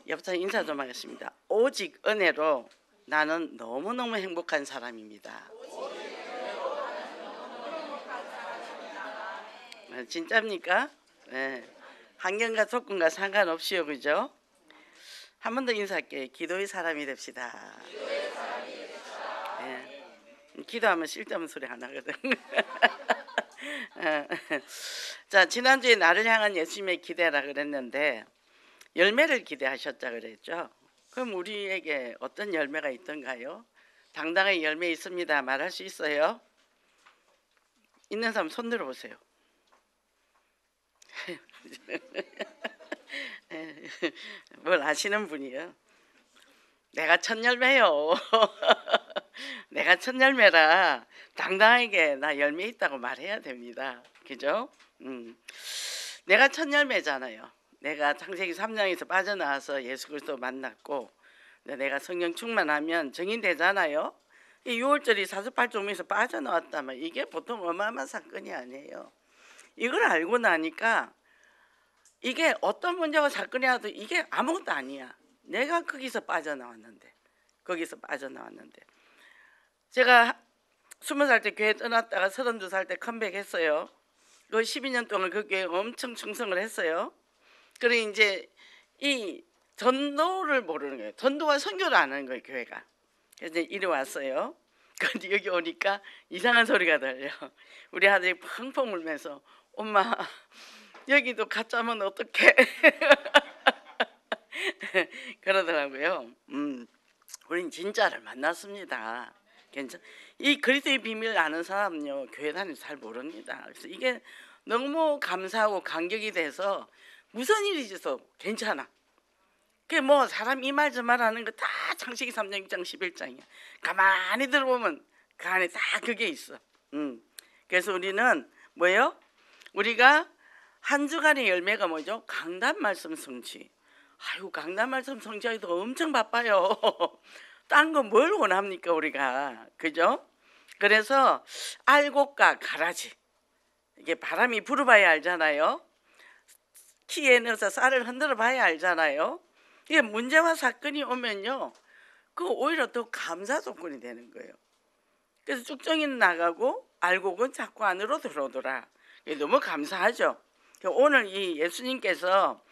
옆 사람 인사 좀 하겠습니다. 오직 은혜로 나는 너무너무 행복한 사람입니다. 진짜입니까? 네. 환경과 조건과 상관없이요, 그죠? 한 번 더 인사할게요. 기도의 사람이 됩시다. 네. 기도하면 쓸데없는 소리 안 하거든. 자, 지난주에 나를 향한 예수님의 기대라 그랬는데 열매를 기대하셨자 그랬죠. 그럼 우리에게 어떤 열매가 있던가요? 당당하게 열매 있습니다. 말할 수 있어요? 있는 사람 손 들어보세요. 뭘 아시는 분이요? 내가 첫 열매요. 내가 첫 열매라 당당하게 나 열매 있다고 말해야 됩니다. 그죠? 내가 첫 열매잖아요. 내가 창세기 3장에서 빠져나와서 예수 그리스도 만났고 내가 성령 충만하면 정인되잖아요. 이 6월절이 사주팔종에서 빠져나왔다면 이게 보통 어마어마한 사건이 아니에요. 이걸 알고 나니까 이게 어떤 문제가 사건이라도 이게 아무것도 아니야. 내가 거기서 빠져나왔는데 제가 20살 때 교회 떠났다가 32살 때 컴백했어요. 그 12년 동안 그 교회에 엄청 충성을 했어요. 그래 이제 이 전도를 모르는 거예요. 전도와 선교를 안 하는 거예요, 교회가. 그래서 이제 이리 왔어요. 근데 여기 오니까 이상한 소리가 들려. 우리 아들이 펑펑 울면서 엄마 여기도 가짜면 어떡해. 그러더라고요. 우린 진짜를 만났습니다. 이 그리스도의 비밀을 아는 사람은요 교회 다니면서 잘 모릅니다. 그래서 이게 너무 감사하고 감격이 돼서 무슨 일이 있어서 괜찮아. 그게 뭐 사람 이 말 저 말 하는 거 다 창세기 3장 6장 11장이야. 가만히 들어보면 그 안에 다 그게 있어. 그래서 우리는 뭐예요? 우리가 한 주간의 열매가 뭐죠? 강단 말씀 성취. 아이고 강단 말씀 성취하기도 엄청 바빠요. 딴 거 뭘 원합니까 우리가, 그죠? 그래서 알곡과 가라지, 이게 바람이 불어봐야 알잖아요. 키에 넣어서 쌀을 흔들어 봐야 알잖아요. 이게 문제와 사건이 오면요 그 오히려 더 감사 조건이 되는 거예요. 그래서 쭉정이는 나가고 알곡은 자꾸 안으로 들어오더라. 너무 감사하죠. 오늘 이 예수님께서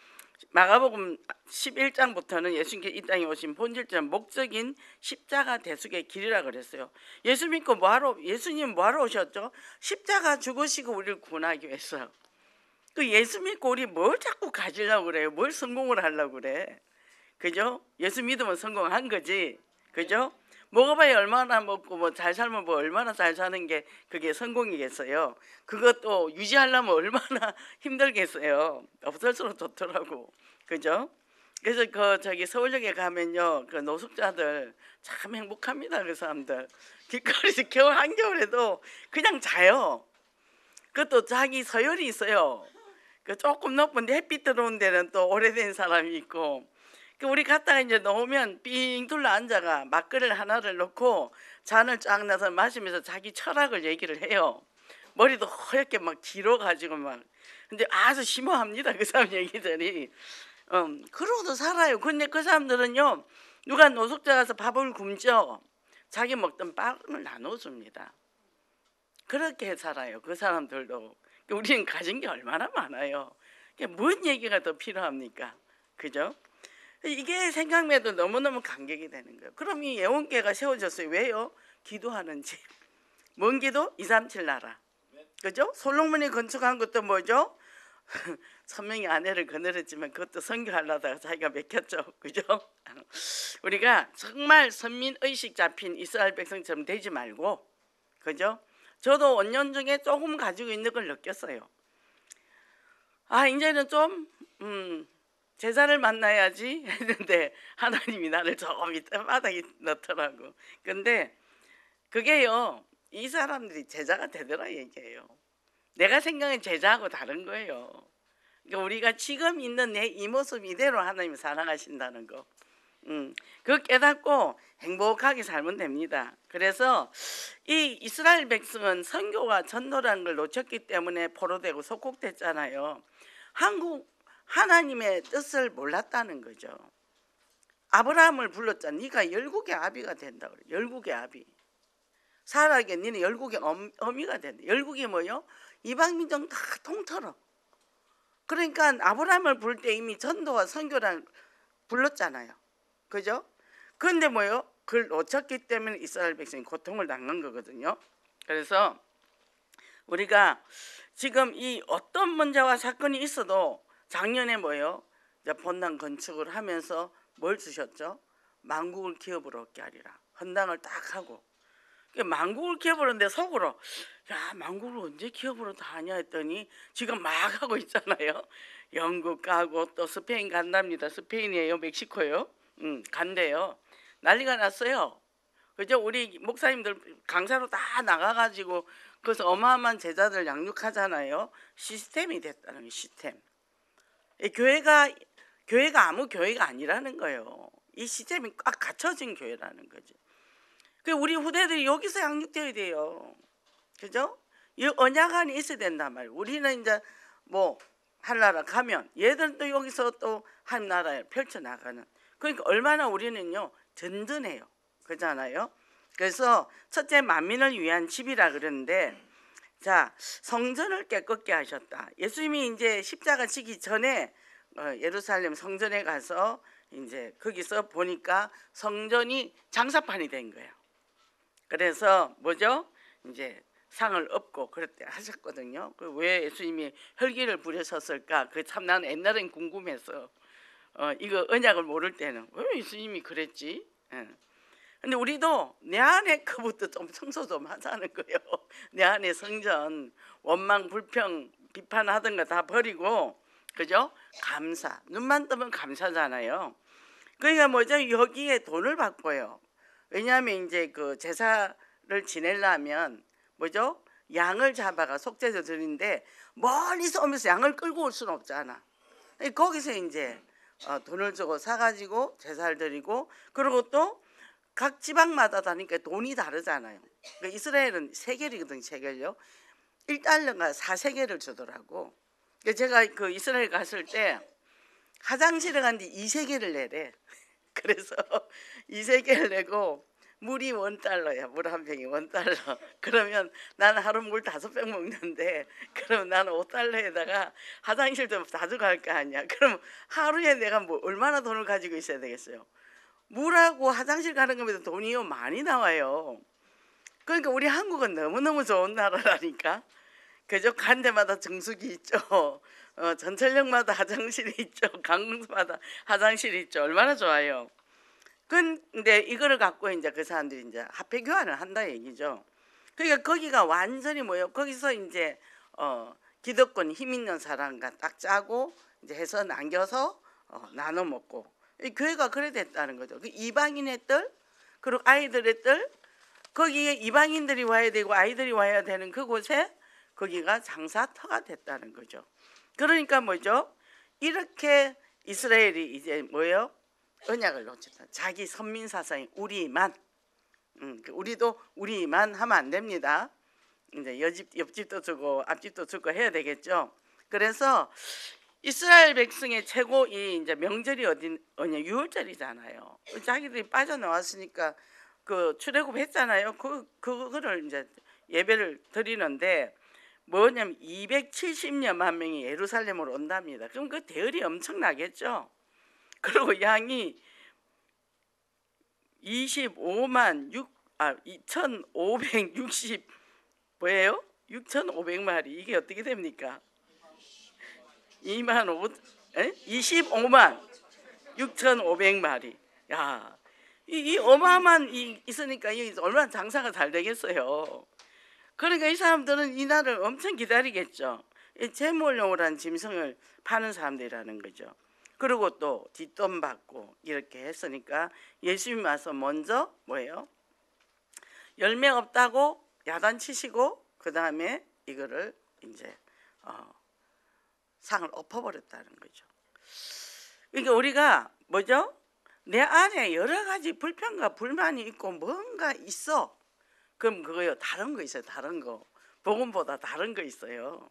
마가복음 11장부터는 예수님께서 이 땅에 오신 본질적 목적인 십자가 대속의 길이라 그랬어요. 예수 믿고 예수님 뭐하러 오셨죠? 십자가 죽으시고 우리를 구원하기 위해서. 그 예수 믿고 우리 뭘 자꾸 가지려고 그래요? 뭘 성공을 하려고 그래? 그죠? 예수 믿으면 성공한 거지. 그죠? 먹어봐야 얼마나 먹고 뭐 잘 살면 뭐 얼마나 잘 사는 게 그게 성공이겠어요. 그것도 유지하려면 얼마나 힘들겠어요. 없을수록 좋더라고. 그죠? 그래서 그 저기 서울역에 가면요 그 노숙자들 참 행복합니다. 그 사람들 길거리에서 겨울 한겨울에도 그냥 자요. 그것도 자기 서열이 있어요. 그 조금 높은데 햇빛 들어온 데는 또 오래된 사람이 있고. 우리 갔다가 이제 나오면 삥 둘러 앉아가 막걸리를 하나를 넣고 잔을 쫙 놔서 마시면서 자기 철학을 얘기를 해요. 머리도 허옇게 막 길어가지고 막. 근데 아주 심오합니다 그 사람 얘기들이. 그러고도 살아요. 근데 그 사람들은요 누가 노숙자 가서 밥을 굶죠 자기 먹던 빵을 나눠줍니다. 그렇게 살아요 그 사람들도. 우리는 가진 게 얼마나 많아요. 뭔 얘기가 더 필요합니까? 그죠? 이게 생각해도 너무너무 감격이 되는 거예요. 그럼 이 예원교회가 세워졌어요. 왜요? 기도하는 집. 뭔 기도? 237 나라. 그죠? 솔로몬이 건축한 것도 뭐죠? 천명의 아내를 거느렸지만 그것도 선교하려다가 자기가 맥혔죠. 그죠? 우리가 정말 선민의식 잡힌 이스라엘 백성처럼 되지 말고, 그죠? 저도 원년 중에 조금 가지고 있는 걸 느꼈어요. 아 이제는 좀 제자를 만나야지 했는데 하나님이 나를 조금 밑에 바닥에 넣더라고. 근데 그게요 이 사람들이 제자가 되더라 얘기예요. 내가 생각한 제자하고 다른 거예요. 그러니까 우리가 지금 있는 내 이 모습 이대로 하나님이 사랑하신다는 거. 그거 깨닫고 행복하게 살면 됩니다. 그래서 이 이스라엘 백성은 선교와 전도라는 걸 놓쳤기 때문에 포로되고 속국됐잖아요. 하나님의 뜻을 몰랐다는 거죠. 아브라함을 불렀잖아. 네가 열국의 아비가 된다 그래. 열국의 아비. 사라에게 너는 열국의 어미가 된다. 열국이 뭐요? 이방 민족 다 통틀어. 그러니까 아브라함을 부를 때 이미 전도와 선교를 불렀잖아요. 그죠? 그런데 뭐요? 그걸 놓쳤기 때문에 이스라엘 백성이 고통을 당한 거거든요. 그래서 우리가 지금 이 어떤 문제와 사건이 있어도 작년에 뭐요? 본당 건축을 하면서 뭘 주셨죠? 만국을 기업으로 얻게 하리라. 헌당을 딱 하고 만국을 기업으로 했는데 속으로 야 만국을 언제 기업으로 다 하냐 했더니 지금 막 하고 있잖아요. 영국 가고 또 스페인 간답니다. 스페인이에요, 멕시코요. 간대요. 난리가 났어요. 그죠? 우리 목사님들 강사로 다 나가가지고 그래서 어마어마한 제자들 양육하잖아요. 시스템이 됐다는 게 시스템. 이 교회가 아무 교회가 아니라는 거예요. 이 시스템이 꽉 갖춰진 교회라는 거죠. 그 우리 후대들이 여기서 양육되어야 돼요. 그죠? 이 언약 안에 있어야 된단 말이에요. 우리는 이제 뭐 하나라 가면 얘들은 또 여기서 또 한 나라에 펼쳐나가는. 그러니까 얼마나 우리는요 든든해요. 그렇잖아요. 그래서 첫째 만민을 위한 집이라 그러는데 자 성전을 깨끗게 하셨다. 예수님이 이제 십자가 지기 전에 예루살렘 성전에 가서 이제 거기서 보니까 성전이 장사판이 된 거예요. 그래서 뭐죠? 이제 상을 얻고 그랬대 하셨거든요. 왜 예수님이 혈기를 부리셨을까? 그 참 나는 옛날엔 궁금해서 이거 언약을 모를 때는 왜 예수님이 그랬지? 근데 우리도 내 안에 그부터 좀 청소 좀 하자는 거예요. 내 안에 성전 원망 불평 비판하던 거 다 버리고 그죠? 감사 눈만 뜨면 감사잖아요. 그러니까 뭐죠? 여기에 돈을 바꿔요. 왜냐하면 이제 그 제사를 지내려면 뭐죠? 양을 잡아가 속죄제 드리는데 멀리서 오면서 양을 끌고 올 수는 없잖아. 거기서 이제 돈을 주고 사가지고 제사를 드리고 그리고 또 각 지방마다 다니까 돈이 다르잖아요. 그러니까 이스라엘은 세겔이거든요. 세겔요. 1달러가 4세겔을 주더라고. 제가 그 이스라엘 갔을 때 화장실에 갔는데 2세겔을 내래. 그래서 2세겔을 내고 물이 $1야. 물 한 병이 $1. 그러면 나는 하루 물 5병 먹는데 그럼 나는 $5에다가 화장실 좀 가져갈 거 아니야. 그럼 하루에 내가 뭐 얼마나 돈을 가지고 있어야 되겠어요. 물하고 화장실 가는 것에도 돈이 많이 나와요. 그러니까 우리 한국은 너무너무 좋은 나라라니까. 그죠? 간 데마다 정수기 있죠. 전철역마다 화장실이 있죠. 강릉마다 화장실이 있죠. 얼마나 좋아요. 근데 이거를 갖고 이제 그 사람들이 이제 화폐 교환을 한다 얘기죠. 그러니까 거기가 완전히 뭐예요? 거기서 이제 기득권 힘 있는 사람과 딱 짜고 이제 해서 남겨서 나눠 먹고 이 교회가 그래 됐다는 거죠. 그 이방인의 뜰 그리고 아이들의 뜰 거기에 이방인들이 와야 되고 아이들이 와야 되는 그곳에 거기가 장사터가 됐다는 거죠. 그러니까 뭐죠? 이렇게 이스라엘이 이제 뭐예요? 언약을 놓쳤다. 자기 선민 사상이 우리만, 우리도 우리만 하면 안 됩니다. 이제 옆집도 주고 앞집도 주고 해야 되겠죠. 그래서 이스라엘 백성의 최고의 이제 명절이 어디냐? 유월절이잖아요. 자기들이 빠져나왔으니까 그 출애굽했잖아요. 그거를 이제 예배를 드리는데 뭐냐면 270여만 명이 예루살렘으로 온답니다. 그럼 그 대열이 엄청나겠죠. 그리고 양이 2560 뭐예요? 6,500마리. 이게 어떻게 됩니까? 25만 6,500마리. 야, 이 어마어마한 있으니까 얼마나 장사가 잘 되겠어요. 그러니까 이 사람들은 이 날을 엄청 기다리겠죠. 제물용으로 짐승을 파는 사람들이라는 거죠. 그리고 또 뒷돈 받고 이렇게 했으니까 예수님이 와서 먼저 뭐예요? 열매 없다고 야단치시고 그 다음에 이거를 이제 상을 엎어버렸다는 거죠. 그러니까 우리가 뭐죠? 내 안에 여러 가지 불평과 불만이 있고 뭔가 있어. 그럼 그거요 다른 거 있어요. 다른 거 복음보다 다른 거 있어요.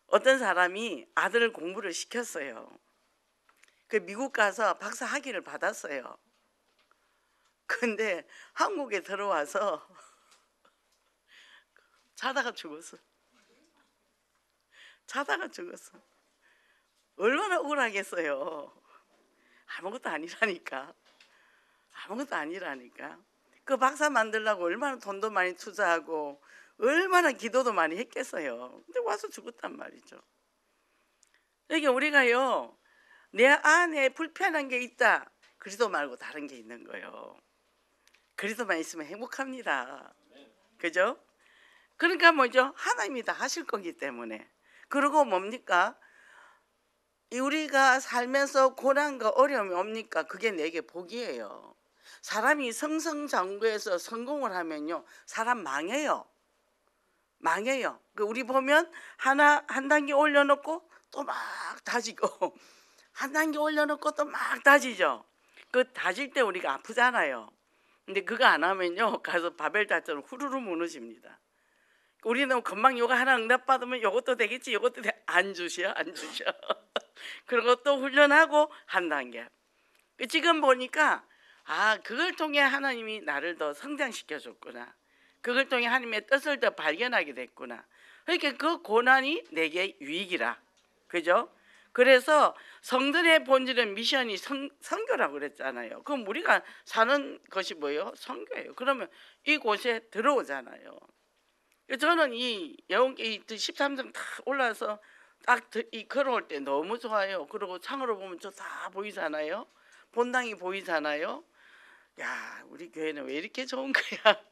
어떤 사람이 아들을 공부를 시켰어요. 그 미국 가서 박사 학위를 받았어요. 근데 한국에 들어와서 자다가 죽었어. 자다가 죽었어. 얼마나 억울하겠어요. 아무것도 아니라니까. 아무것도 아니라니까. 그 박사 만들려고 얼마나 돈도 많이 투자하고 얼마나 기도도 많이 했겠어요. 근데 와서 죽었단 말이죠. 그러니까 우리가요, 내 안에 불편한 게 있다. 그리스도 말고 다른 게 있는 거예요. 그리스도만 있으면 행복합니다. 그죠? 그러니까 뭐죠? 하나님이 다 하실 거기 때문에. 그리고 뭡니까? 우리가 살면서 고난과 어려움이 옵니까? 그게 내게 복이에요. 사람이 성성장구해서 성공을 하면요, 사람 망해요. 망해요. 우리 보면 한 단계 올려놓고 또 막 다지고 한 단계 올려놓고 또 막 다지죠. 그 다질 때 우리가 아프잖아요. 근데 그거 안 하면요, 가서 바벨탑처럼 후루루 무너집니다. 우리는 금방 요거 하나 응답받으면 요것도 되겠지, 요것도 안 주셔. 그리고 또 훈련하고 한 단계. 지금 보니까 그걸 통해 하나님이 나를 더 성장시켜 줬구나. 그걸 통해 하나님의 뜻을 더 발견하게 됐구나. 그러니까 그 고난이 내게 유익이라. 그죠? 그래서 성전의 본질은 미션이 선교라고 그랬잖아요. 그럼 우리가 사는 것이 뭐예요? 선교예요. 그러면 이곳에 들어오잖아요. 저는 이 영계 13층 다 올라서 딱 걸어올 때 너무 좋아요. 그리고 창으로 보면 저 다 보이잖아요. 본당이 보이잖아요. 야, 우리 교회는 왜 이렇게 좋은 거야?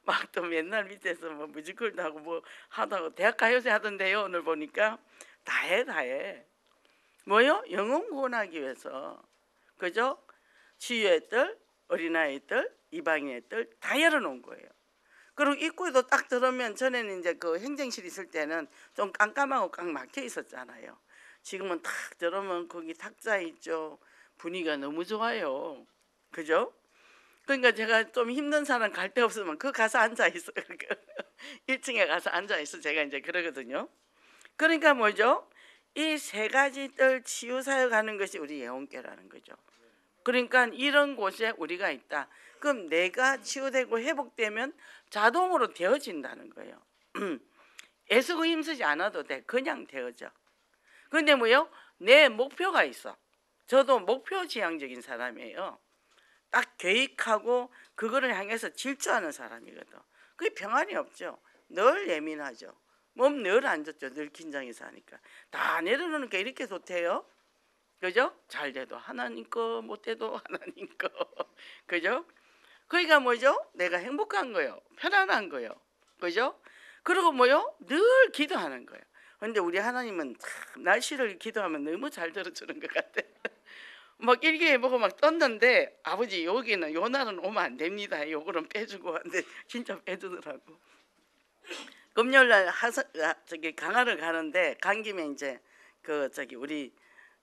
막 또 맨날 밑에서 뭐 뮤지컬도 하고 뭐 하다고 대학 가요제 하던데요. 오늘 보니까 다 해. 뭐요? 영혼 구원하기 위해서. 그죠? 치유의 뜰, 어린아이의 뜰, 이방인의 뜰 다 열어놓은 거예요. 그리고 입구에도 딱 들어오면, 전에는 이제 그 행정실 있을 때는 좀 깜깜하고 꽉 막혀 있었잖아요. 지금은 딱 들어오면 거기 탁자 있죠. 분위기가 너무 좋아요. 그죠? 그러니까 제가 좀 힘든 사람 갈 데 없으면 그 가서 앉아 있어. 1층에 가서 앉아 있어. 제가 이제 그러거든요. 그러니까 뭐죠? 이 세 가지 뜰 치유 사역하는 것이 우리 예언교라는 거죠. 그러니까 이런 곳에 우리가 있다. 그럼 내가 치유되고 회복되면 자동으로 되어진다는 거예요. 애쓰고 힘쓰지 않아도 돼. 그냥 되어져. 근데 뭐요? 내 목표가 있어. 저도 목표 지향적인 사람이에요. 딱 계획하고 그거를 향해서 질주하는 사람이거든. 그게 평안이 없죠. 늘 예민하죠. 몸 늘 안 좋죠. 늘 긴장해서 하니까. 다 내려놓으니까 이렇게 좋대요. 그죠? 잘 돼도 하나님 거, 못 돼도 하나님 거. 그죠? 그러니까 뭐죠? 내가 행복한 거요. 편안한 거요. 그죠? 그리고 뭐요? 늘 기도하는 거예요. 근데 우리 하나님은 참 날씨를 기도하면 너무 잘 들어주는 것 같아. 막 일기에 보고 막 떴는데, 아버지 여기는 요 날은 오면 안 됩니다. 요거는 빼주고 하는데 진짜 빼주더라고. 금요일날 저기 강화를 가는데, 간 김에 이제 우리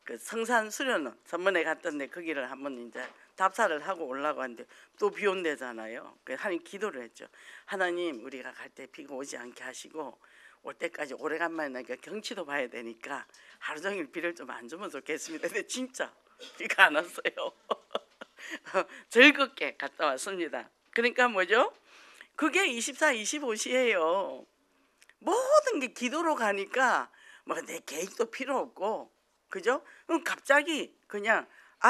그 성산 수련원 전번에 갔던데 거기를 한번 이제 답사를 하고 올라고 하는데 또 비 온대잖아요. 그래서 하나님 기도를 했죠. 하나님, 우리가 갈 때 비가 오지 않게 하시고, 올 때까지 오래간만에 나니까 경치도 봐야 되니까 하루 종일 비를 좀 안 주면 좋겠습니다. 근데 진짜 비가 안 왔어요. 즐겁게 갔다 왔습니다. 그러니까 뭐죠? 그게 24, 25시예요. 모든 게 기도로 가니까 뭐 내 계획도 필요 없고, 그죠? 그럼 갑자기 그냥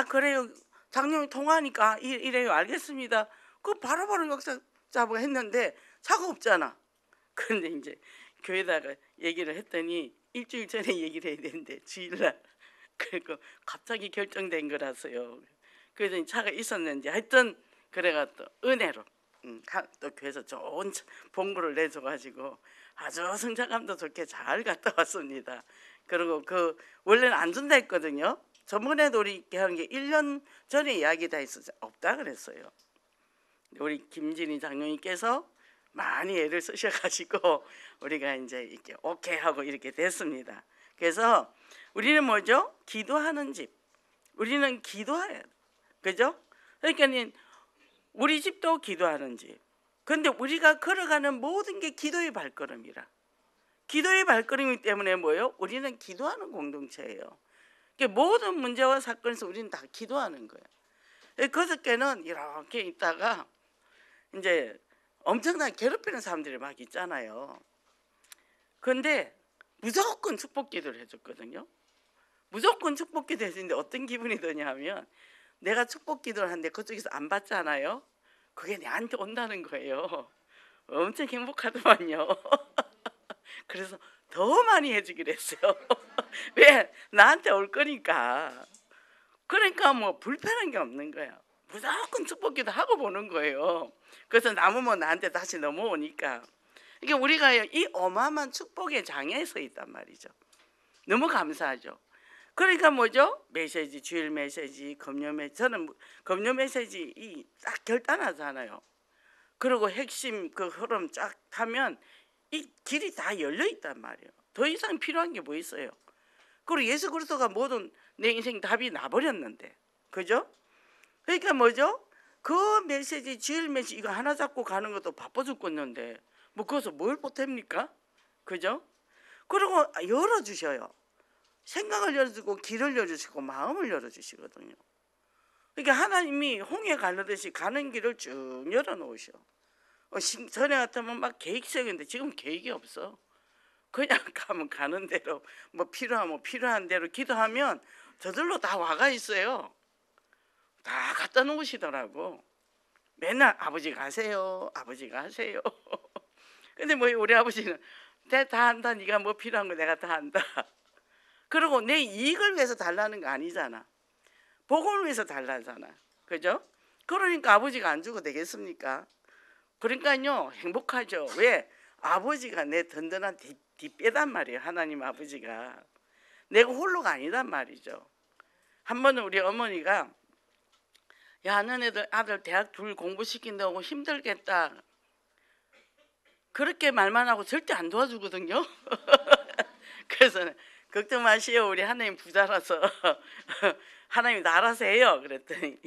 그래요, 장로님 통화하니까 이래요, 알겠습니다. 그 바로바로 역사 잡고 했는데 차가 없잖아. 그런데 이제 교회다가 얘기를 했더니 일주일 전에 얘기를 해야 되는데 주일날, 그리고 갑자기 결정된 거라서요. 그래서 차가 있었는지 하여튼 그래가 또 은혜로 또 교회에서 좋은 봉구를 내줘가지고 아주 성장감도 좋게 잘 갔다 왔습니다. 그리고 원래는 안 준다 했거든요. 저번에도 우리 하는 게 1년 전에 이야기 다 있어서 없다 그랬어요. 우리 김진희 장로님께서 많이 애를 쓰셔가지고 우리가 이제 이렇게 오케이 하고 이렇게 됐습니다. 그래서 우리는 뭐죠? 기도하는 집. 우리는 기도해야 돼. 그죠? 그러니까 우리 집도 기도하는 집. 근데 우리가 걸어가는 모든 게 기도의 발걸음이라. 기도의 발걸음이기 때문에 뭐예요? 우리는 기도하는 공동체예요. 모든 문제와 사건에서 우리는 다 기도하는 거예요. 그저께는 이렇게 있다가 이제 엄청나게 괴롭히는 사람들이 막 있잖아요. 그런데 무조건 축복 기도를 해줬거든요. 무조건 축복 기도 해주는데 어떤 기분이 드냐면 내가 축복 기도를 하는데 그쪽에서 안 받잖아요. 그게 내한테 온다는 거예요. 엄청 행복하더만요. 그래서 더 많이 해주기로 했어요. 왜? 나한테 올 거니까. 그러니까 뭐 불편한 게 없는 거야. 무조건 축복기도 하고 보는 거예요. 그래서 남으면 나한테 다시 넘어오니까. 이게 우리가 이 어마어마한 축복의 장애에 서 있단 말이죠. 너무 감사하죠. 그러니까 뭐죠? 메시지, 주일 메시지, 금요 메시지. 저는 금요 메시지 딱 결단하잖아요. 그리고 핵심 그 흐름 쫙 타면 이 길이 다 열려 있단 말이에요. 더 이상 필요한 게 뭐 있어요? 그리고 예수 그리스도가 모든 내 인생 답이 나버렸는데, 그죠? 그러니까 뭐죠? 그 메시지, 주일 메시지 이거 하나 잡고 가는 것도 바빠 죽겠는데 뭐 거기서 뭘 보탭니까? 그죠? 그리고 열어주셔요. 생각을 열어주고 길을 열어주시고 마음을 열어주시거든요. 그러니까 하나님이 홍해 가르듯이 가는 길을 쭉 열어놓으셔. 전에 같으면 막 계획적인데 지금 계획이 없어. 그냥 가면 가는 대로 뭐 필요하면 필요한 대로 기도하면 저절로 다 와가 있어요. 다 갖다 놓으시더라고. 맨날 아버지 가세요, 아버지 가세요. 근데 뭐 우리 아버지는 다 한다. 네가 뭐 필요한 거 내가 다 한다. 그리고 내 이익을 위해서 달라는 거 아니잖아. 복음을 위해서 달라잖아. 그죠? 그러니까 아버지가 안 주고 되겠습니까? 그러니까요 행복하죠. 왜? 아버지가 내 든든한 뒷배단 말이에요. 하나님 아버지가 내가 홀로가 아니단 말이죠. 한 번은 우리 어머니가 야 너네들 아들 대학 둘 공부시킨다고 힘들겠다 그렇게 말만 하고 절대 안 도와주거든요. 그래서 걱정 마시오 우리 하나님 부자라서 하나님 나라서 해요. 그랬더니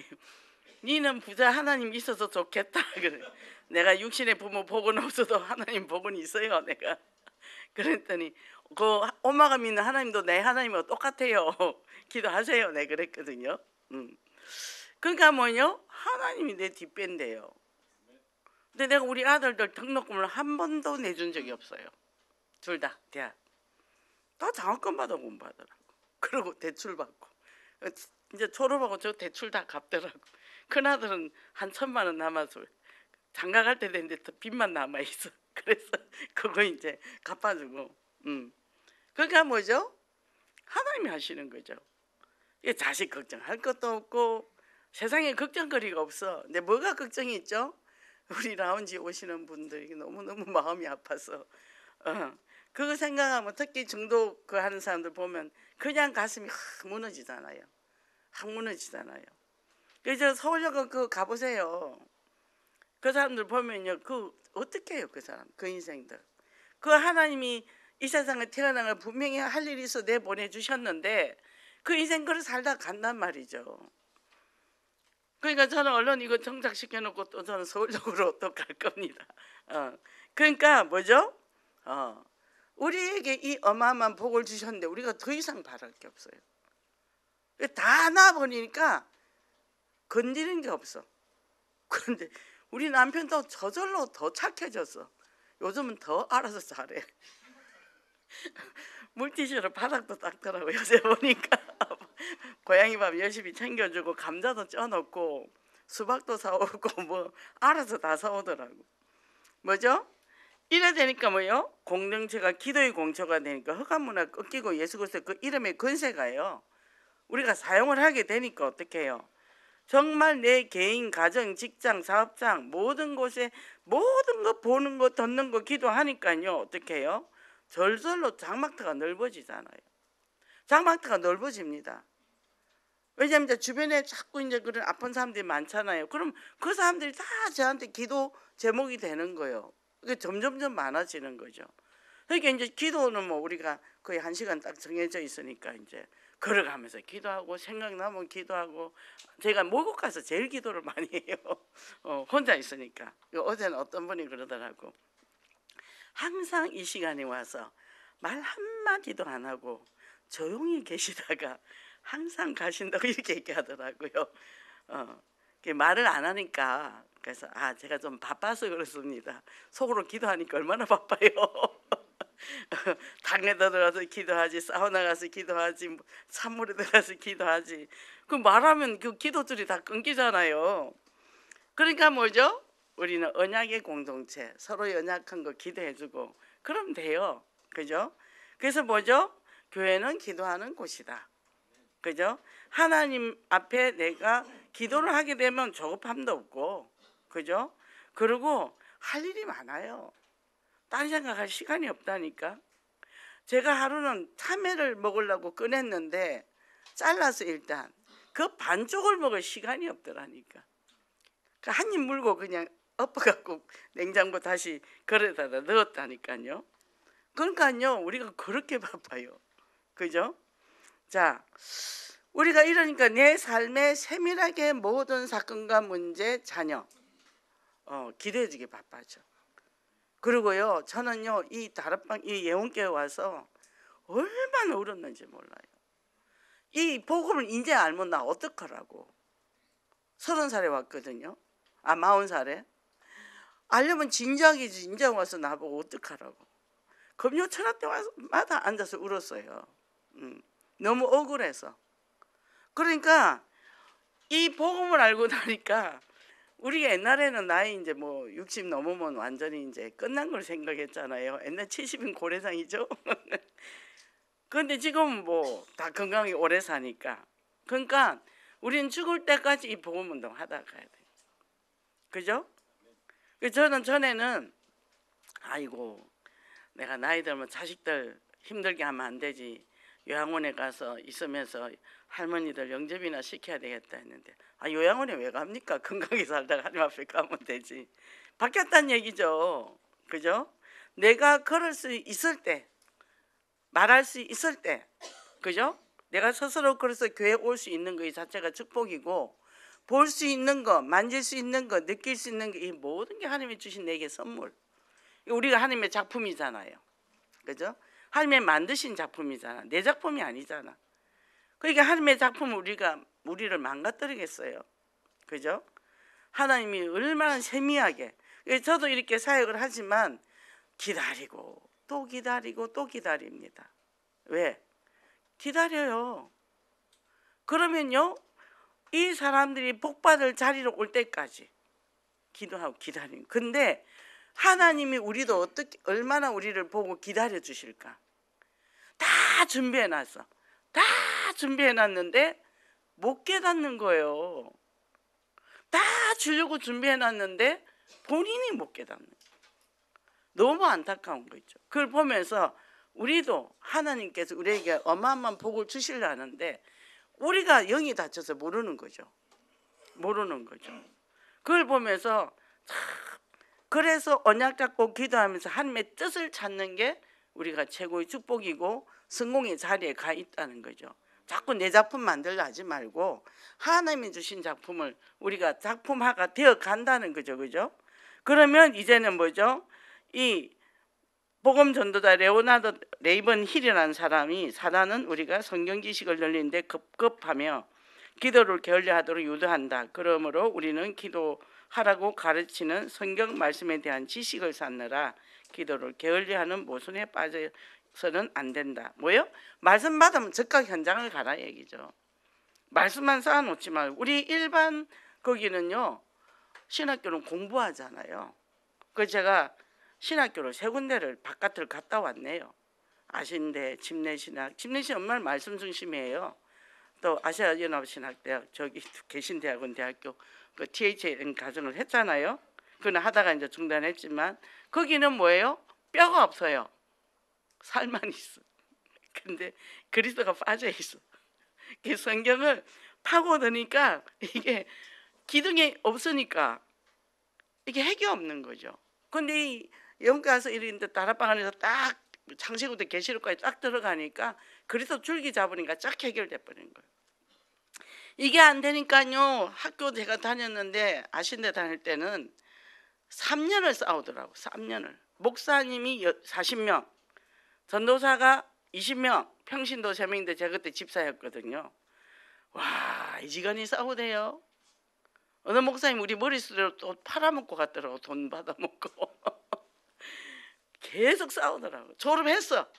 니는 부자 하나님 있어서 좋겠다. 그래. 내가 육신의 부모 복은 없어도 하나님 복은 있어요. 내가 그랬더니 그 엄마가 믿는 하나님도 내 하나님과 똑같아요. 기도하세요. 내 그랬거든요. 그러니까 뭐요? 하나님이 내 뒷배인데요. 근데 내가 우리 아들들 등록금을 한 번도 내준 적이 없어요. 둘 다 대학 다 장학금 받아 공부하더라고. 그리고 대출 받고 이제 졸업하고 저 대출 다 갚더라고. 큰아들은 한 1,000만 원 남아서 장가 갈 때 됐는데 또 빚만 남아 있어. 그래서 그거 이제 갚아주고. 그러니까 뭐죠? 하나님이 하시는 거죠. 자식 걱정할 것도 없고 세상에 걱정거리가 없어. 근데 뭐가 걱정이 있죠? 우리 라운지 오시는 분들이 너무너무 마음이 아파서 그거 생각하면 특히 중독 그 하는 사람들 보면 그냥 가슴이 확 무너지잖아요. 확 무너지잖아요. 그래서 서울여고 그 가보세요. 그 사람들 보면요, 그 어떻게 해요, 그 사람, 그 인생들. 그 하나님이 이 세상에 태어난 걸 분명히 할 일이 있어 내 보내주셨는데 그 인생 그걸 살다 간단 말이죠. 그러니까 저는 얼른 이거 정착시켜놓고 또 저는 서울역으로 또 갈 겁니다. 그러니까 뭐죠? 우리에게 이 어마어마한 복을 주셨는데 우리가 더 이상 바랄 게 없어요. 다 놔버리니까 건드리는 게 없어. 그런데 우리 남편도 저절로 더 착해졌어. 요즘은 더 알아서 잘해. 물티슈로 바닥도 닦더라고요. 요새 보니까 고양이 밥 열심히 챙겨주고 감자도 쪄놓고 수박도 사오고 뭐 알아서 다 사오더라고. 뭐죠? 이래 되니까 뭐요? 공동체가 기도의 공처가 되니까 흑암 문화 꺾이고 예수 그리스도 그 이름의 권세가요. 우리가 사용을 하게 되니까 어떻게 해요? 정말 내 개인, 가정, 직장, 사업장 모든 곳에 모든 거 보는 거 듣는 거 기도하니까요. 어떻게 해요? 절절로 장막터가 넓어지잖아요. 장막터가 넓어집니다. 왜냐하면 이제 주변에 자꾸 이제 그런 아픈 사람들이 많잖아요. 그럼 그 사람들이 다 저한테 기도 제목이 되는 거예요. 그게 점점점 많아지는 거죠. 그러니까 이제 기도는 뭐 우리가 거의 1시간 딱 정해져 있으니까 이제 걸어가면서 기도하고 생각나면 기도하고 제가 모국 가서 제일 기도를 많이 해요. 혼자 있으니까. 어제는 어떤 분이 그러더라고. 항상 이 시간에 와서 말 한마디도 안 하고 조용히 계시다가 항상 가신다고 이렇게 얘기하더라고요. 말을 안 하니까 그래서 제가 좀 바빠서 그렇습니다. 속으로 기도하니까 얼마나 바빠요. 당에 들어가서 기도하지, 사우나 가서 기도하지, 찬물에 들어가서 기도하지. 그 말하면 그 기도줄이 다 끊기잖아요. 그러니까 뭐죠? 우리는 언약의 공동체, 서로 연약한 거 기도해주고 그러면 돼요. 그죠? 그래서 뭐죠? 교회는 기도하는 곳이다. 그죠? 하나님 앞에 내가 기도를 하게 되면 조급함도 없고, 그죠? 그리고 할 일이 많아요. 딴 생각할 시간이 없다니까. 제가 하루는 참외를 먹으려고 꺼냈는데 잘라서 일단 그 반쪽을 먹을 시간이 없더라니까. 한 입 물고 그냥 엎어갖고 냉장고 다시 그릇에다 넣었다니까요. 그러니까요, 우리가 그렇게 바빠요. 그죠? 자, 우리가 이러니까 내 삶에 세밀하게 모든 사건과 문제, 자녀 기도해주기 바빠져. 그리고요, 저는요 이 다락방 이 예원교회 와서 얼마나 울었는지 몰라요. 이 복음을 이제 알면 나 어떡하라고. 30살에 왔거든요. 40살에. 알려면 진작이지. 진작 와서 나보고 어떡하라고. 금요 철학 때마다 앉아서 울었어요. 너무 억울해서. 그러니까 이 복음을 알고 나니까 우리가 옛날에는 나이 이제 뭐 60 넘으면 완전히 이제 끝난 걸 생각했잖아요. 옛날 70은 고래상이죠. 그런데 지금 뭐 다 건강히 오래 사니까. 그러니까 우리는 죽을 때까지 이 복음 운동 하다 가야 돼. 그죠? 저는 전에는 아이고 내가 나이 들면 자식들 힘들게 하면 안 되지. 요양원에 가서 있으면서 할머니들 영접이나 시켜야 되겠다 했는데 요양원에 왜 갑니까? 건강히 살다가 하나님 앞에 가면 되지. 바뀌었다는 얘기죠. 그죠? 내가 걸을 수 있을 때, 말할 수 있을 때, 그죠? 내가 스스로 걸어서 교회 올 수 있는 거 이 자체가 축복이고, 볼 수 있는 거, 만질 수 있는 거, 느낄 수 있는 거, 이 모든 게 하나님이 주신 내게 선물. 우리가 하나님의 작품이잖아요. 그죠? 하나님의 만드신 작품이잖아. 내 작품이 아니잖아. 그러니까 하나님의 작품을 우리를 망가뜨리겠어요. 그죠? 하나님이 얼마나 세미하게. 저도 이렇게 사역을 하지만 기다리고 또 기다리고 또 기다립니다. 왜? 기다려요. 그러면요, 이 사람들이 복받을 자리로 올 때까지 기도하고 기다림. 근데 하나님이 우리도 어떻게 얼마나 우리를 보고 기다려 주실까? 다 준비해 놨어. 다 준비해 놨는데 못 깨닫는 거예요. 다 주려고 준비해 놨는데 본인이 못 깨닫는 거예요. 너무 안타까운 거 있죠. 그걸 보면서 우리도 하나님께서 우리에게 어마어마한 복을 주시려 하는데 우리가 영이 닫혀서 모르는 거죠. 모르는 거죠. 그걸 보면서 그래서 언약 잡고 기도하면서 하나님의 뜻을 찾는 게 우리가 최고의 축복이고 성공의 자리에 가 있다는 거죠. 자꾸 내 작품 만들려 하지 말고 하나님이 주신 작품을 우리가 작품화가 되어 간다는 거죠. 그죠? 그러면 이제는 뭐죠? 이 복음 전도자 레오나르도 레이번 힐이라는 사람이 사단은 우리가 성경 지식을 열리는데 급급하며 기도를 게을리하도록 유도한다. 그러므로 우리는 기도하라고 가르치는 성경 말씀에 대한 지식을 쌓느라 기도를 게을리하는 모순에 빠져서는 안 된다. 뭐요? 말씀 받으면 즉각 현장을 가라 얘기죠. 말씀만 쌓아놓지 말고 우리 일반 거기는요 신학교는 공부하잖아요. 그래서 제가 신학교를 3군데를 바깥을 갔다 왔네요. 아신대, 침례신학 정말 말씀 중심이에요. 또 아시아연합신학대학 저기 계신 대학은 대학교 그 THN 과정을 했잖아요. 그는 하다가 이제 중단했지만 거기는 뭐예요? 뼈가 없어요. 살만 있어. 근데 그리스도가 빠져 있어. 그 성경을 파고드니까 이게 기둥이 없으니까 이게 핵이 없는 거죠. 근데 이 영가 가서 이런데 다락방 안에서 딱 창세기부터 계시록까지 딱 들어가니까 그리스도 줄기 잡으니까 쫙 해결돼 버린 거예요. 이게 안 되니까요. 학교 제가 다녔는데 아신대 다닐 때는 3년을 싸우더라고. 3년을. 목사님이 40명, 전도사가 20명, 평신도 3명인데 제가 그때 집사였거든요. 와, 이지간히 싸우대요. 어느 목사님 우리 머릿수로 또 팔아먹고 갔더라고. 돈 받아먹고. 계속 싸우더라고. 졸업했어.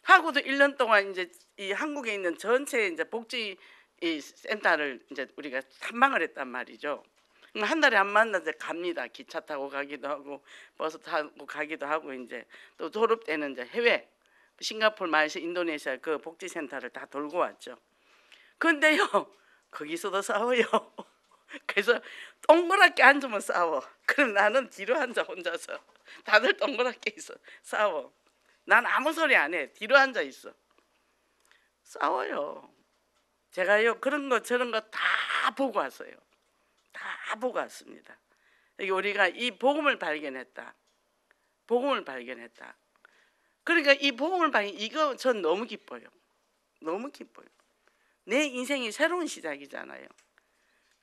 하고도 1년 동안 이제 이 한국에 있는 전체 이제 복지 이 센터를 이제 우리가 탐방을 했단 말이죠. 한 달에 한 번 이제 갑니다. 기차 타고 가기도 하고 버스 타고 가기도 하고 이제 또 졸업 때는 이제 해외 싱가포르, 말레이시아, 인도네시아 그 복지센터를 다 돌고 왔죠. 근데요 거기서도 싸워요. 그래서 동그랗게 앉으면 싸워. 그럼 나는 뒤로 앉아 혼자서. 다들 동그랗게 있어. 싸워. 난 아무 소리 안 해. 뒤로 앉아 있어. 싸워요. 제가요 그런 거 저런 거 다 보고 왔어요. 다 보고 왔습니다. 우리가 이 복음을 발견했다. 복음을 발견했다. 그러니까 이 복음을 발견 이거 전 너무 기뻐요. 너무 기뻐요. 내 인생이 새로운 시작이잖아요.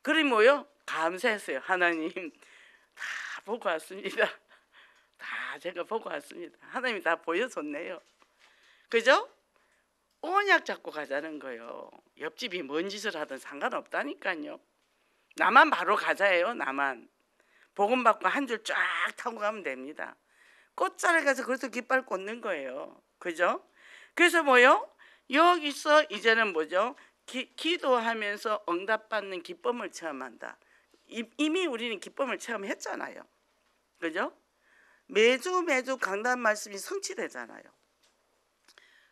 그리 뭐요? 감사했어요. 하나님 다 보고 왔습니다. 다 제가 보고 왔습니다. 하나님이 다 보여줬네요. 그죠? 언약 잡고 가자는 거예요. 옆집이 뭔 짓을 하든 상관없다니까요. 나만 바로 가자예요. 나만 복음 받고 한 줄 쫙 타고 가면 됩니다. 꽃자리 가서 그래서 깃발 꽂는 거예요. 그죠? 그래서 뭐요? 여기서 이제는 뭐죠? 기도하면서 응답받는 기쁨을 체험한다. 이미 우리는 기쁨을 체험했잖아요. 그죠? 매주 강단 말씀이 성취되잖아요.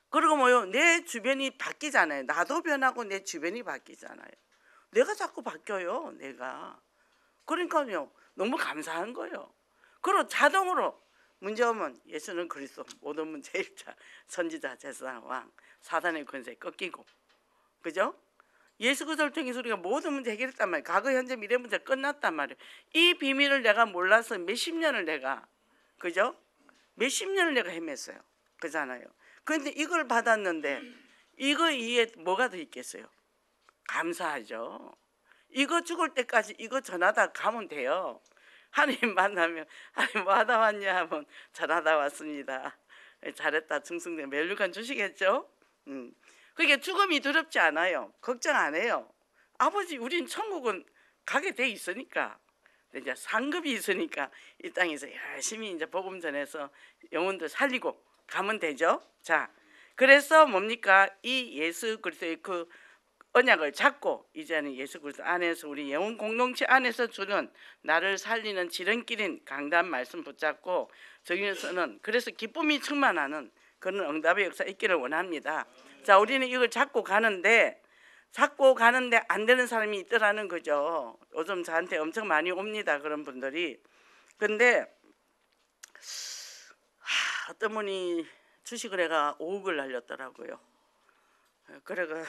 그리고 뭐요? 내 주변이 바뀌잖아요. 나도 변하고 내 주변이 바뀌잖아요. 내가 자꾸 바뀌어요. 내가. 그러니까요. 너무 감사한 거예요. 그리고 자동으로 문제오면 예수는 그리스도 모든 문제 일자 선지자 제사장 왕 사단의 권세 꺾이고 그죠? 예수 그리스도를 통해서 우리가 모든 문제 해결했단 말이에요. 과거 현재 미래 문제 끝났단 말이에요. 이 비밀을 내가 몰라서 몇십 년을 내가 그죠? 몇십 년을 내가 헤맸어요. 그잖아요. 그런데 이걸 받았는데 이거 이에 뭐가 더 있겠어요? 감사하죠. 이거 죽을 때까지 이거 전하다 가면 돼요. 하나님 만나면 하나님 뭐 하다 왔냐 하면 전하다 왔습니다. 잘했다 충성돼 멜루간 주시겠죠? 그러니까 죽음이 두렵지 않아요. 걱정 안 해요. 아버지 우린 천국은 가게 돼 있으니까 이제 상급이 있으니까 이 땅에서 열심히 이제 복음 전해서 영혼들 살리고 가면 되죠. 자, 그래서 뭡니까? 이 예수 그리스도의 그 언약을 잡고 이제는 예수 그리스도 안에서 우리 영혼 공동체 안에서 주는 나를 살리는 지름길인 강단 말씀 붙잡고 저기서는 그래서 기쁨이 충만하는 그런 응답의 역사 있기를 원합니다. 자, 우리는 이걸 잡고 가는데 안 되는 사람이 있더라는 거죠. 요즘 저한테 엄청 많이 옵니다. 그런 분들이. 근데 어떤 분이 주식을 해가 5억을 날렸더라고요. 그래가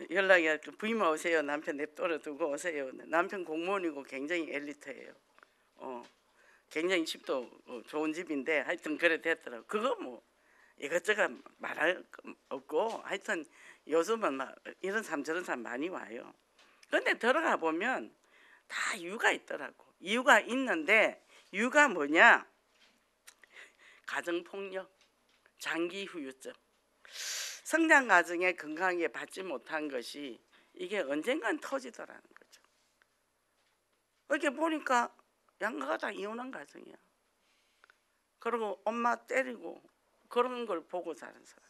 연락이 부임아 오세요. 남편 냅둬 두고 오세요. 남편 공무원이고 굉장히 엘리트예요. 굉장히 집도 좋은 집인데 하여튼 그래 됐더라고. 그거 뭐 이것저것 말할 거 없고 하여튼 요즘은 막 이런 사람 저런 사람 많이 와요. 그런데 들어가 보면 다 이유가 있더라고. 이유가 있는데 이유가 뭐냐? 가정폭력, 장기 후유증, 성장 과정에 건강하게 받지 못한 것이 이게 언젠간 터지더라는 거죠. 이렇게 보니까 양가가 다 이혼한 가정이야. 그리고 엄마 때리고 그런 걸 보고 사는 사람.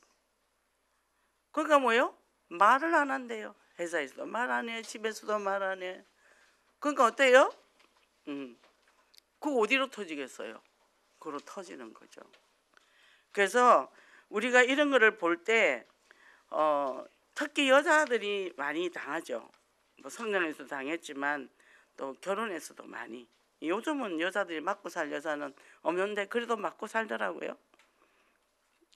그러니까 뭐요? 말을 안 한대요. 회사에서도 말 안 해, 집에서도 말 안 해. 그러니까 어때요? 그 어디로 터지겠어요? 그로 터지는 거죠. 그래서 우리가 이런 거를 볼 때 특히 여자들이 많이 당하죠. 뭐 성장에서 당했지만 또 결혼에서도 많이. 요즘은 여자들이 맞고 살 여자는 없는데 그래도 맞고 살더라고요.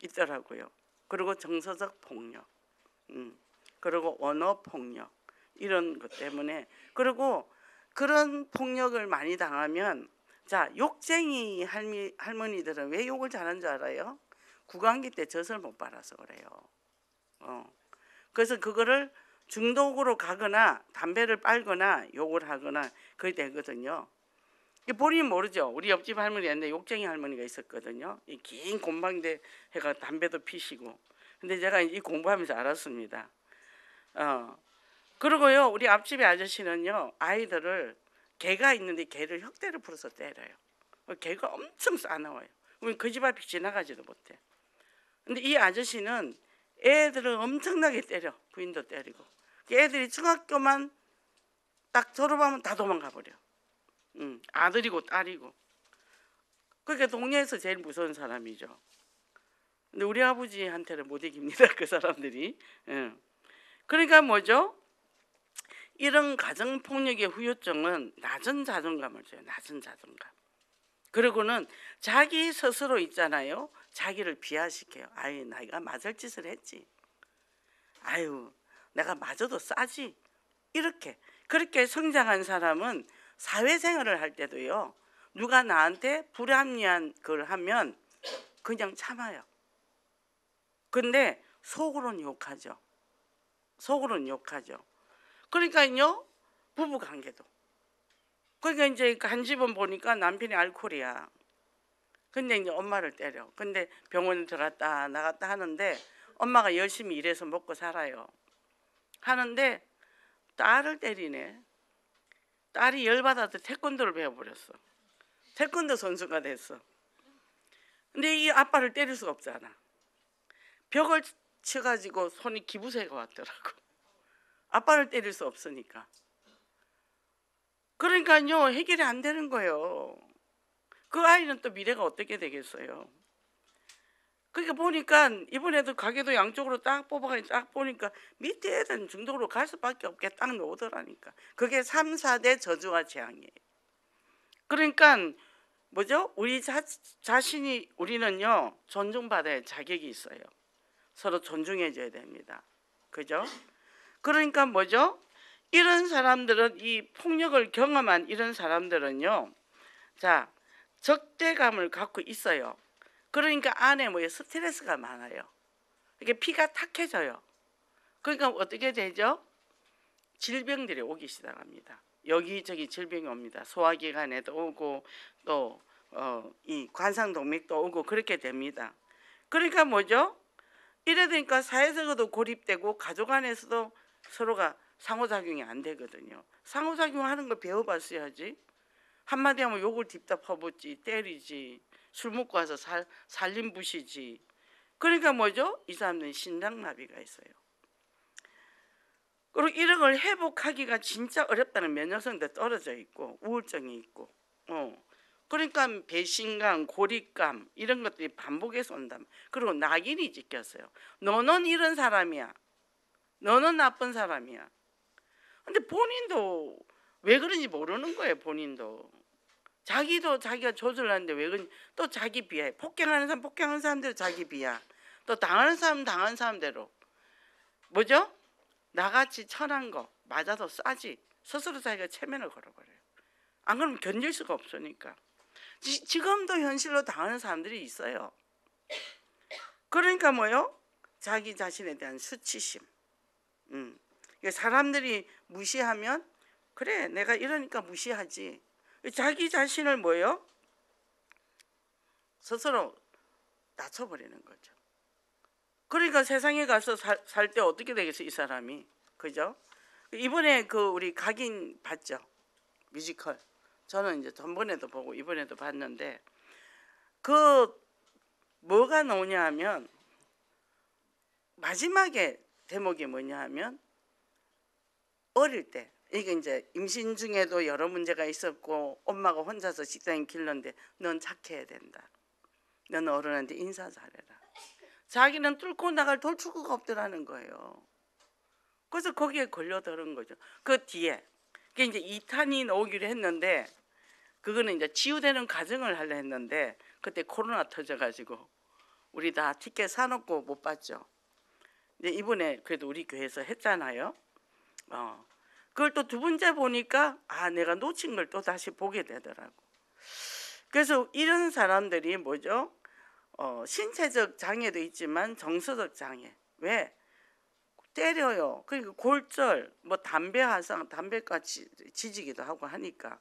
있더라고요. 그리고 정서적 폭력, 그리고 언어 폭력 이런 것 때문에 그리고 그런 폭력을 많이 당하면 자 욕쟁이 할머니들은 왜 욕을 잘하는 줄 알아요? 구강기 때 젖을 못 빨아서 그래요. 그래서 그거를 중독으로 가거나 담배를 빨거나 욕을 하거나 그게 되거든요. 본인은 모르죠. 우리 옆집 할머니였는데 욕쟁이 할머니가 있었거든요. 이 긴 곰방대 해가 담배도 피시고. 근데 제가 이 공부하면서 알았습니다. 어. 그리고요 우리 앞집의 아저씨는요 아이들을 개가 있는데 개를 혁대를 풀어서 때려요. 개가 엄청 싸나워요. 우리 그 집 앞에 지나가지도 못해. 근데 이 아저씨는 애들을 엄청나게 때려. 부인도 때리고. 애들이 중학교만 딱 졸업하면 다 도망가 버려. 아들이고 딸이고. 그러니까 동네에서 제일 무서운 사람이죠. 근데 우리 아버지한테는 못 이깁니다. 그 사람들이. 그러니까 뭐죠? 이런 가정폭력의 후유증은 낮은 자존감을 줘요. 낮은 자존감. 그리고는 자기 스스로 있잖아요. 자기를 비하시켜요. 아유 내가 맞을 짓을 했지. 아유 내가 맞아도 싸지. 이렇게 그렇게 성장한 사람은 사회생활을 할 때도요. 누가 나한테 불합리한 걸 하면 그냥 참아요. 근데 속으로는 욕하죠. 속으로는 욕하죠. 그러니까요. 부부관계도. 그러니까 이제 한 집은 보니까 남편이 알코올이야. 근데 이제 엄마를 때려. 근데 병원에 들어갔다 나갔다 하는데 엄마가 열심히 일해서 먹고 살아요. 하는데 딸을 때리네. 딸이 열받아서 태권도를 배워버렸어. 태권도 선수가 됐어. 근데 이 아빠를 때릴 수가 없잖아. 벽을 쳐가지고 손이 기부세가 왔더라고. 아빠를 때릴 수 없으니까. 그러니까요 해결이 안 되는 거예요. 그 아이는 또 미래가 어떻게 되겠어요. 그러니까 보니까 이번에도 가게도 양쪽으로 딱 뽑아가지고 딱 보니까 밑에 애들은 중독으로 갈 수밖에 없게 딱 놓더라니까. 그게 3, 4대 저주와 재앙이에요. 그러니까 뭐죠? 우리 자신이 우리는요 존중받아야 자격이 있어요. 서로 존중해줘야 됩니다. 그죠? 그러니까 뭐죠? 이런 사람들은 이 폭력을 경험한 이런 사람들은요. 자 적대감을 갖고 있어요. 그러니까 안에 뭐예요? 스트레스가 많아요. 이게 피가 탁해져요. 그러니까 어떻게 되죠? 질병들이 오기 시작합니다. 여기저기 질병이 옵니다. 소화기관에도 오고 또 이 관상동맥도 오고 그렇게 됩니다. 그러니까 뭐죠? 이래 되니까 사회적으로도 고립되고 가족 안에서도 서로가 상호작용이 안 되거든요. 상호작용하는 걸 배워봤어야지. 한마디 하면 욕을 딥다 퍼붓지, 때리지, 술 먹고 와서 살림부시지. 그러니까 뭐죠? 이 사람들은 신장마비가 있어요. 그리고 이런 걸 회복하기가 진짜 어렵다는 면역성도 떨어져 있고 우울증이 있고 그러니까 배신감, 고립감 이런 것들이 반복해서 온다. 그리고 낙인이 찍혔어요. 너는 이런 사람이야. 너는 나쁜 사람이야. 근데 본인도 왜 그런지 모르는 거예요. 본인도. 자기도 자기가 조절하는데 왜 그런지 또 자기 비하해. 폭행하는 사람 폭행하는 사람대로 자기 비하. 또 당하는 사람 당하는 사람대로. 뭐죠? 나같이 천한 거 맞아도 싸지. 스스로 자기가 체면을 걸어버려요. 안 그러면 견딜 수가 없으니까. 지금도 현실로 당하는 사람들이 있어요. 그러니까 뭐요? 자기 자신에 대한 수치심. 사람들이 무시하면 그래 내가 이러니까 무시하지. 자기 자신을 뭐요? 스스로 낮춰버리는 거죠. 그러니까 세상에 가서 살 때 어떻게 되겠어요 이 사람이. 그죠? 이번에 그 우리 각인 봤죠? 뮤지컬. 저는 이제 전번에도 보고 이번에도 봤는데 그 뭐가 나오냐 하면 마지막에 대목이 뭐냐 하면 어릴 때 이게 이제 임신 중에도 여러 문제가 있었고 엄마가 혼자서 직장인 길렀는데 넌 착해야 된다. 넌 어른한테 인사 잘해라. 자기는 뚫고 나갈 돌출구가 없더라는 거예요. 그래서 거기에 걸려들은 거죠. 그 뒤에 그게 이제 2탄이 나오기로 했는데 그거는 이제 치유되는 과정을 하려 했는데 그때 코로나 터져가지고 우리 다 티켓 사놓고 못 봤죠. 이제 이번에 그래도 우리 교회에서 했잖아요. 그걸 또 두 번째 보니까 내가 놓친 걸 또 다시 보게 되더라고. 그래서 이런 사람들이 뭐죠? 신체적 장애도 있지만 정서적 장애. 왜? 때려요. 그러니까 골절, 뭐 담배 화상, 담배까지 지지기도 하고 하니까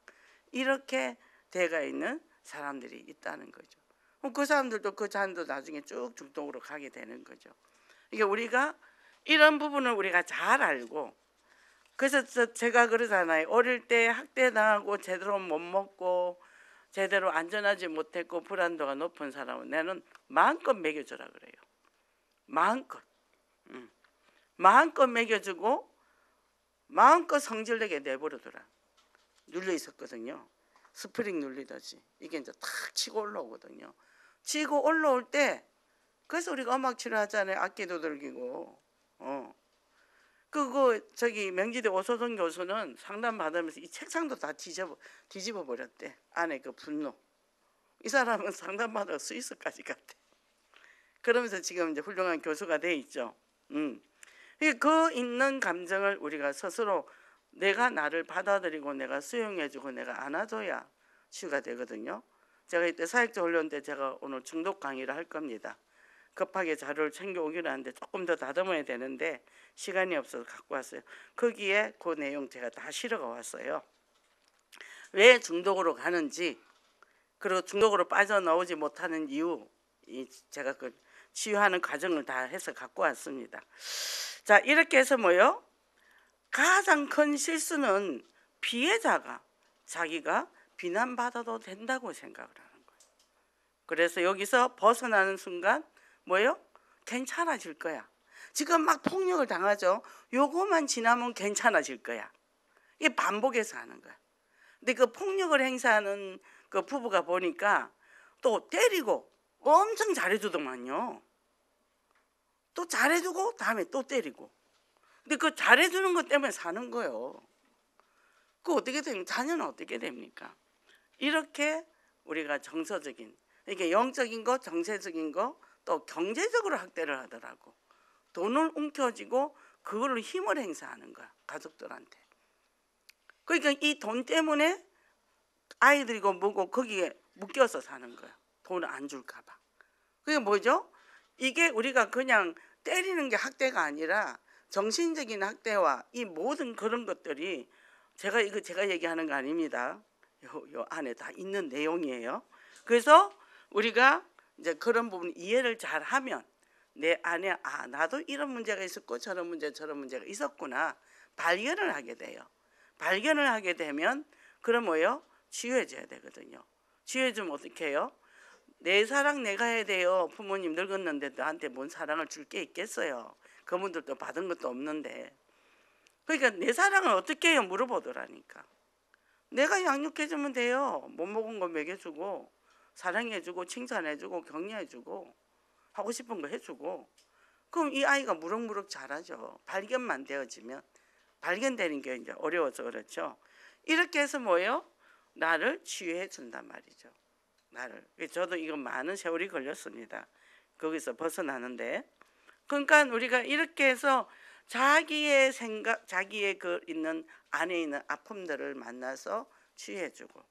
이렇게 돼가 있는 사람들이 있다는 거죠. 그 사람들도 그 잔도 나중에 쭉 중독으로 가게 되는 거죠. 이게 우리가 이런 부분을 우리가 잘 알고, 그래서 제가 그러잖아요. 어릴 때 학대당하고 제대로 못 먹고 제대로 안전하지 못했고 불안도가 높은 사람은 나는 마음껏 먹여주라 그래요. 마음껏. 마음껏 먹여주고 마음껏 성질내게 내버려두라. 눌려 있었거든요. 스프링 눌리듯이. 이게 이제 탁 치고 올라오거든요. 치고 올라올 때, 그래서 우리가 음악 치료하잖아요. 악기도 들기고. 그거 저기 명지대 오소정 교수는 상담 받으면서 이 책상도 다 뒤집어 버렸대. 안에 그 분노. 이 사람은 상담 받아 스위스까지 갔대. 그러면서 지금 이제 훌륭한 교수가 돼 있죠. 그 있는 감정을 우리가 스스로 내가 나를 받아들이고 내가 수용해주고 내가 안아줘야 치유가 되거든요. 제가 이때 사역자 훈련 때 제가 오늘 중독 강의를 할 겁니다. 급하게 자료를 챙겨오기로 하는데 조금 더 다듬어야 되는데 시간이 없어서 갖고 왔어요. 거기에 그 내용 제가 다 실어가 왔어요. 왜 중독으로 가는지, 그리고 중독으로 빠져나오지 못하는 이유, 제가 그 치유하는 과정을 다 해서 갖고 왔습니다. 자, 이렇게 해서 뭐요? 가장 큰 실수는 피해자가 자기가 비난받아도 된다고 생각을 하는 거예요. 그래서 여기서 벗어나는 순간 뭐요? 괜찮아질 거야. 지금 막 폭력을 당하죠. 요거만 지나면 괜찮아질 거야. 이게 반복해서 하는 거야. 근데 그 폭력을 행사하는 그 부부가 보니까 또 때리고 엄청 잘해주더만요. 또 잘해주고 다음에 또 때리고. 근데 그 잘해주는 것 때문에 사는 거예요. 그 어떻게 됩니까? 자녀는 어떻게 됩니까? 이렇게 우리가 정서적인, 이게 영적인 거, 정세적인 거, 또 경제적으로 학대를 하더라고. 돈을 움켜쥐고 그걸로 힘을 행사하는 거야, 가족들한테. 그러니까 이 돈 때문에 아이들이고 뭐고 거기에 묶여서 사는 거야. 돈을 안 줄까 봐. 그게 뭐죠? 이게 우리가 그냥 때리는 게 학대가 아니라 정신적인 학대와 이 모든 그런 것들이 제가 얘기하는 거 아닙니다. 요 안에 다 있는 내용이에요. 그래서 우리가 이제 그런 부분 이해를 잘 하면 내 안에 나도 이런 문제가 있었고 저런 문제가 있었구나 발견을 하게 돼요. 발견을 하게 되면 그럼 뭐요? 치유해줘야 되거든요. 치유해주면 어떻게 해요? 내 사랑 내가 해야 돼요. 부모님 늙었는데 나한테 뭔 사랑을 줄 게 있겠어요. 그분들도 받은 것도 없는데. 그러니까 내 사랑을 어떻게 해요? 물어보더라니까. 내가 양육해주면 돼요. 못 먹은 거 먹여주고 사랑해주고 칭찬해주고 격려해주고 하고 싶은 거 해주고. 그럼 이 아이가 무럭무럭 자라죠. 발견만 되어지면. 발견되는 게 이제 어려워서 그렇죠. 이렇게 해서 뭐예요? 나를 치유해 준단 말이죠. 나를. 저도 이거 많은 세월이 걸렸습니다. 거기서 벗어나는데. 그러니까 우리가 이렇게 해서 자기의 생각, 자기의 그 있는 안에 있는 아픔들을 만나서 치유해주고.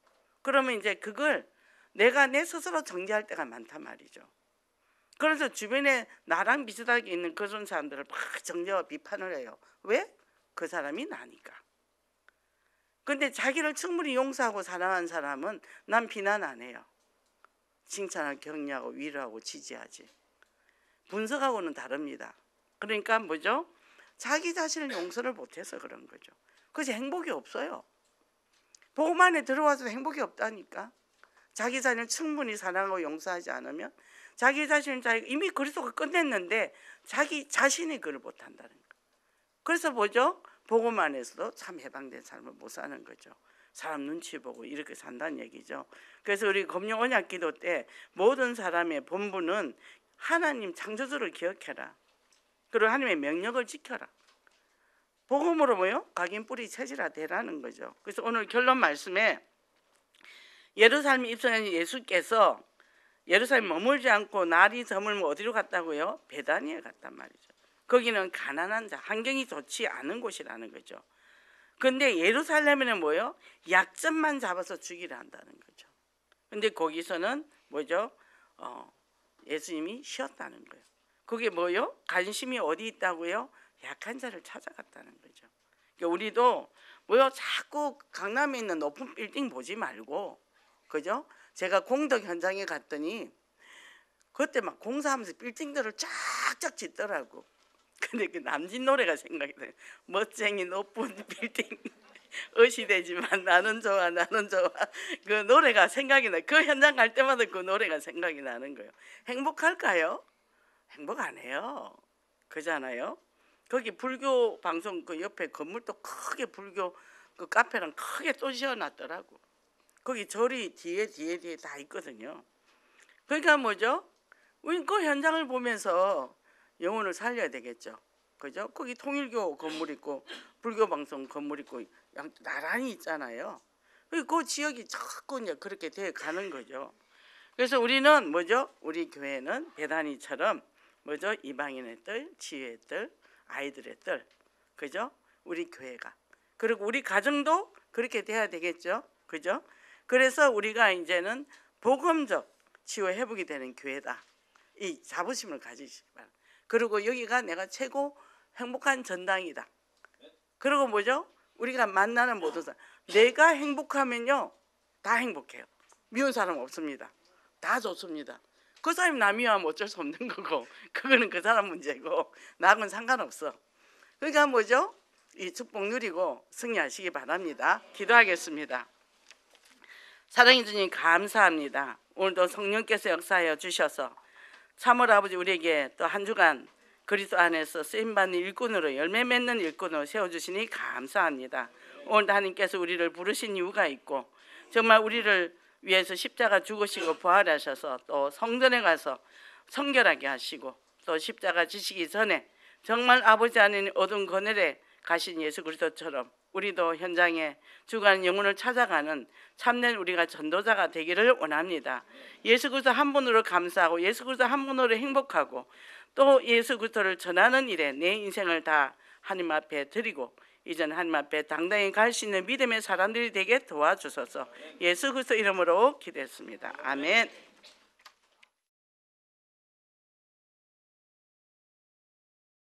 그러면 이제 그걸 내가 내 스스로 정지할 때가 많단 말이죠. 그래서 주변에 나랑 비슷하게 있는 그런 사람들을 막 정죄와 비판을 해요. 왜? 그 사람이 나니까. 근데 자기를 충분히 용서하고 사랑한 사람은 난 비난 안 해요. 칭찬하고 격려하고 위로하고 지지하지. 분석하고는 다릅니다. 그러니까 뭐죠? 자기 자신을 용서를 못해서 그런 거죠. 그래서 행복이 없어요. 복음 안에 들어와서 행복이 없다니까. 자기 자신을 충분히 사랑하고 용서하지 않으면 자기 자신을 이미 그리스도가 끝냈는데 자기 자신이 그걸 못한다는 거예요. 그래서 뭐죠? 복음 안에서도 참 해방된 삶을 못 사는 거죠. 사람 눈치 보고 이렇게 산다는 얘기죠. 그래서 우리 검령 언약 기도 때 모든 사람의 본분은 하나님 창조주를 기억해라. 그리고 하나님의 명령을 지켜라. 복음으로 뭐요? 각인 뿌리 체질화되라는 거죠. 그래서 오늘 결론 말씀에 예루살렘에 입성한 예수께서 예루살렘에 머물지 않고 날이 저물면 어디로 갔다고요? 베다니에 갔단 말이죠. 거기는 가난한 자, 환경이 좋지 않은 곳이라는 거죠. 근데 예루살렘에는 뭐요? 약점만 잡아서 죽이려 한다는 거죠. 근데 거기서는 뭐죠? 예수님이 쉬었다는 거예요. 그게 뭐요? 관심이 어디 있다고요? 약한 자를 찾아갔다는 거죠. 그러니까 우리도 뭐요? 자꾸 강남에 있는 높은 빌딩 보지 말고, 그죠? 제가 공덕 현장에 갔더니 그때 막 공사하면서 빌딩들을 쫙쫙 짓더라고. 근데 그 남진 노래가 생각이 나요. 멋쟁이 높은 빌딩 어시되지만 나는 좋아 나는 좋아. 그 노래가 생각이 나요. 그 현장 갈 때마다 그 노래가 생각이 나는 거예요. 행복할까요? 행복 안 해요. 그잖아요. 거기 불교 방송 그 옆에 건물도 크게 불교 그 카페랑 크게 또 지어놨더라고. 거기 절이 뒤에 다 있거든요. 그러니까 뭐죠? 우리 그 현장을 보면서 영혼을 살려야 되겠죠. 그죠? 거기 통일교 건물 있고 불교 방송 건물 있고 나란히 있잖아요. 그 지역이 자꾸 이제 그렇게 돼 가는 거죠. 그래서 우리는 뭐죠? 우리 교회는 베다니처럼 뭐죠? 이방인의 뜰, 지혜의 뜰, 아이들의 뜰, 그죠? 우리 교회가 그리고 우리 가정도 그렇게 돼야 되겠죠, 그죠? 그래서 우리가 이제는 복음적 치유 회복이 되는 교회다. 이 자부심을 가지시기 바랍니다. 그리고 여기가 내가 최고 행복한 전당이다. 그리고 뭐죠? 우리가 만나는 모든 사람, 내가 행복하면요 다 행복해요. 미운 사람 없습니다. 다 좋습니다. 그 사람이 나 미워하면 어쩔 수 없는 거고 그거는 그 사람 문제고 나하고는 상관없어. 그러니까 뭐죠? 이 축복 누리고 승리하시기 바랍니다. 기도하겠습니다. 사랑해 주님 감사합니다. 오늘도 성령께서 역사하여 주셔서 참으로 아버지 우리에게 또 한 주간 그리스도 안에서 쓰임받는 일꾼으로 열매 맺는 일꾼으로 세워주시니 감사합니다. 오늘도 하나님께서 우리를 부르신 이유가 있고 정말 우리를 위해서 십자가 죽으시고 부활하셔서 또 성전에 가서 성결하게 하시고 또 십자가 지시기 전에 정말 아버지 안에 어두운 그늘에 가신 예수 그리스도처럼 우리도 현장에 죽어가는 영혼을 찾아가는 참된 우리가 전도자가 되기를 원합니다. 예수 그리스도 한 분으로 감사하고 예수 그리스도 한 분으로 행복하고 또 예수 그리스도를 전하는 일에 내 인생을 다 하나님 앞에 드리고 이제는 하나님 앞에 당당히 갈 수 있는 믿음의 사람들이 되게 도와주소서. 예수 그리스도 이름으로 기도했습니다. 아멘.